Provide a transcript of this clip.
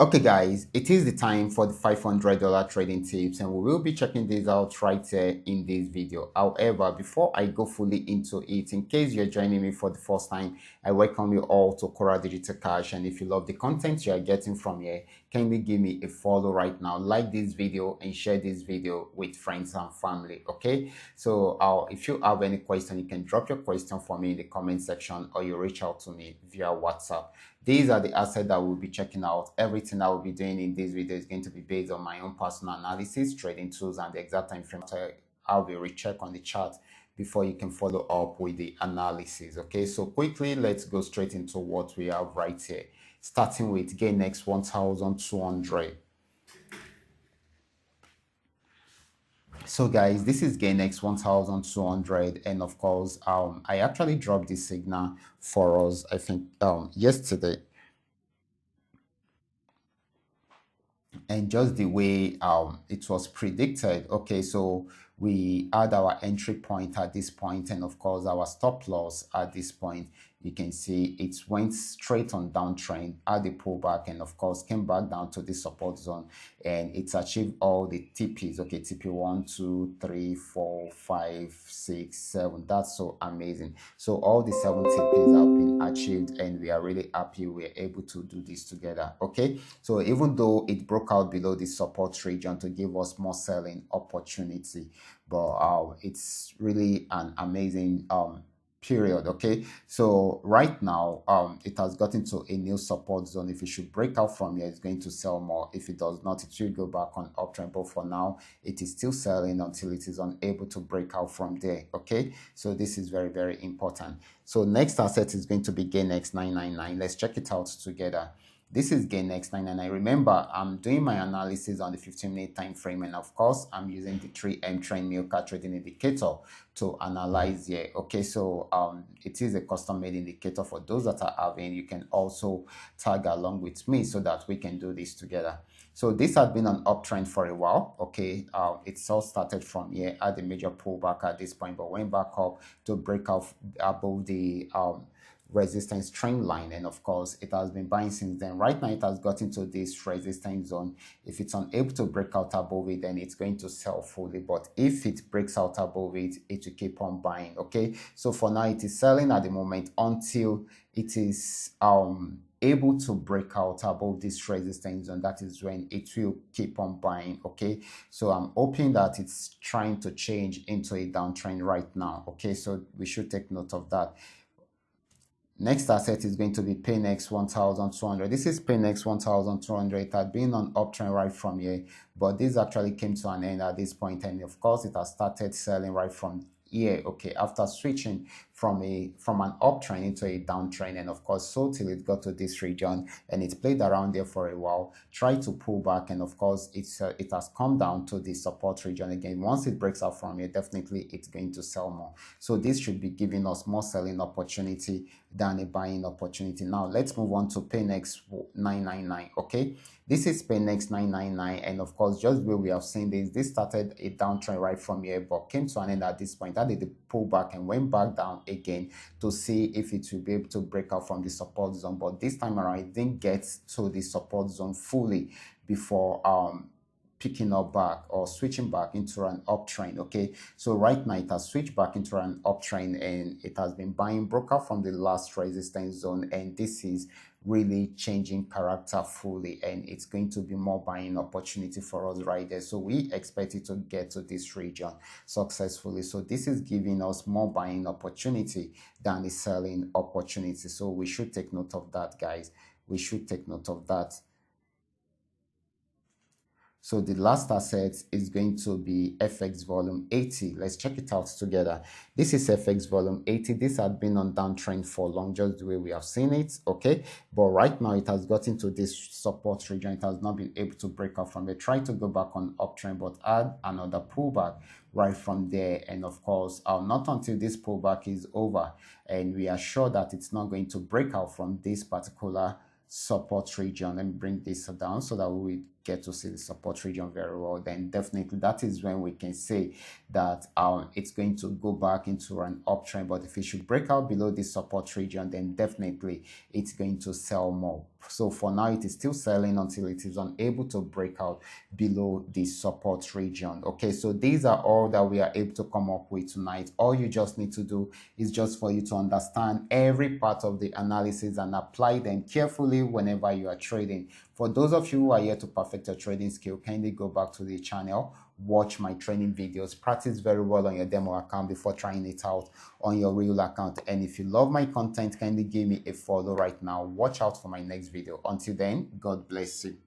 Okay, guys, it is the time for the $500 trading tips, and we will be checking this out right here in this video. However, before I go fully into it, in case you're joining me for the first time, I welcome you all to Qora Digital Cash. And if you love the content you are getting from here, kindly give me a follow right now, like this video, and share this video with friends and family. Okay, so if you have any question, you can drop your question for me in the comment section, or you reach out to me via WhatsApp. These are the assets that we'll be checking out. Everything I will be doing in this video is going to be based on my own personal analysis, trading tools, and the exact time frame. I'll be recheck on the chart before you can follow up with the analysis. Okay, so quickly, let's go straight into what we have right here. Starting with GainX 1200. So guys, this is GainX 1200, and of course I actually dropped this signal for us, I think yesterday, and just the way it was predicted. Okay, so we had our entry point at this point, and of course our stop loss at this point. You can see it went straight on downtrend, had the pullback, and of course came back down to the support zone, and it's achieved all the TPs. Okay, TP 1, 2, 3, 4, 5, 6, 7. That's so amazing. So all the 7 TPs have been achieved, and we are really happy we're able to do this together. Okay, so even though it broke out below the support region to give us more selling opportunity, but it's really an amazing period. Okay, so right now it has gotten to a new support zone. If it should break out from here, it's going to sell more. If it does not, it will go back on uptrend, but for now it is still selling until it is unable to break out from there. Okay, so this is very, very important. So next asset is going to be GainX 999. Let's check it out together. This is GainX 999. Remember, I'm doing my analysis on the 15-minute time frame, and of course, I'm using the 3M trend Milka trading indicator to analyze here. Okay, so it is a custom-made indicator for those that are having. You can also tag along with me so that we can do this together. So this has been an uptrend for a while. Okay, it's all started from here, had a major pullback at this point, but went back up to break off above the resistance trend line, and of course it has been buying since then. Right now it has got into this resistance zone. If it's unable to break out above it, then it's going to sell fully, but if it breaks out above it, it will keep on buying. Okay, so for now it is selling at the moment until it is able to break out above this resistance zone. That is when it will keep on buying. Okay, so I'm hoping that it's trying to change into a downtrend right now. Okay, so we should take note of that. Next asset is going to be PayNext 1200. This is PayNext 1200. It had been on uptrend right from here, but this actually came to an end at this point, and of course it has started selling right from here. Okay, after switching from an uptrend into a downtrend, and of course so till it got to this region, and it played around there for a while, tried to pull back, and of course it has come down to the support region again. Once it breaks out from here, definitely it's going to sell more. So this should be giving us more selling opportunity than a buying opportunity. Now let's move on to PayNext 999. Okay, this is PayNext 999, and of course just where we have seen this started a downtrend right from here, but came to an end at this point. That did the pullback and went back down again to see if it will be able to break out from the support zone, but this time around it didn't get to the support zone fully before picking up back or switching back into an uptrend. Okay, so right now it has switched back into an uptrend, and it has been buying, broke out from the last resistance zone, and this is really changing character fully, and it's going to be more buying opportunity for us right there. So we expect it to get to this region successfully. So this is giving us more buying opportunity than the selling opportunity. So we should take note of that, guys. We should take note of that. So the last asset is going to be FX volume 80. Let's check it out together. This is FX volume 80. This had been on downtrend for long, just the way we have seen it. Okay, but right now it has got into this support region. It has not been able to break out from it. Try to go back on uptrend, but add another pullback right from there. And of course, not until this pullback is over, and we are sure that it's not going to break out from this particular support region. Let me bring this down so that we get to see the support region very well, then definitely that is when we can say that it's going to go back into an uptrend. But if it should break out below this support region, then definitely it's going to sell more. So for now, it is still selling until it is unable to break out below the support region. Okay, so these are all that we are able to come up with tonight. All you just need to do is just for you to understand every part of the analysis and apply them carefully whenever you are trading. For those of you who are here to perfect your trading skill, kindly go back to the channel, watch my training videos, practice very well on your demo account before trying it out on your real account. And if you love my content, kindly give me a follow right now. Watch out for my next video. Until then, God bless you.